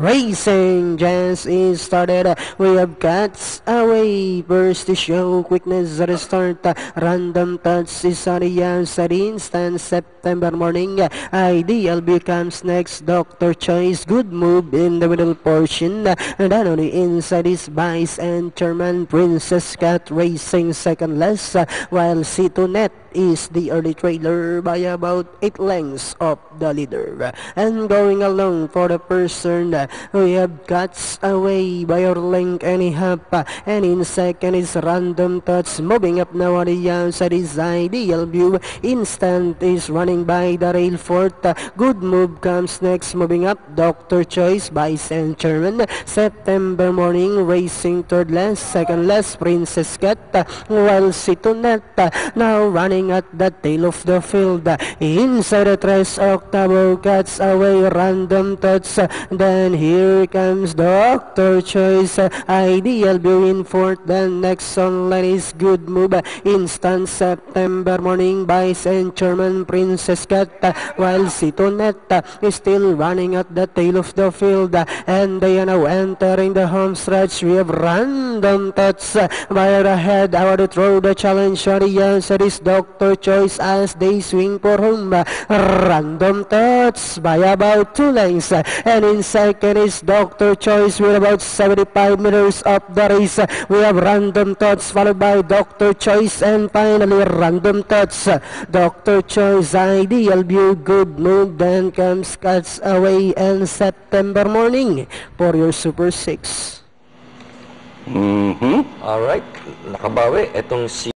Racing just is started. We have Cats away. First to show quickness at the start. Random touch is on the outside instant September morning. Ideal becomes next. Dr. Choice. Good move in the middle portion. And then on the inside is Vice and Chairman Princess Cat Racing second less. While C2Net is the early trailer by about 8 lengths of the leader. And going along for the person, we have Cats away by our length and a half. And in second is Random Touch. Moving up now on the outside is Ideal View. Instant is running by the rail fourth. Good move comes next. Moving up, Dr. Choice by St. German. September morning, racing third last. Second last, Princess Cat. While C2Net now running at the tail of the field. Inside the tres octavo, Cats away, Random Touch. Then here comes Dr. Choice. Ideal View in fourth. Then next online is Good Move. Instant September morning by St. German Princess Cat. While C2Net is still running at the tail of the field. And they are now entering the home stretch. We have Random Touch by the head. Out to throw the challenge on the answer is Dr. Choice as they swing for home. Random Touch by about 2 lengths. And in second is Dr. Choice with about 75 meters of the race. We have Random Touch followed by Dr. Choice and finally Random Touch. Dr. Choice, Ideal View, Good Mood. Then comes Cats away and September morning for your Super 6. Alright, nakabawi. Itong si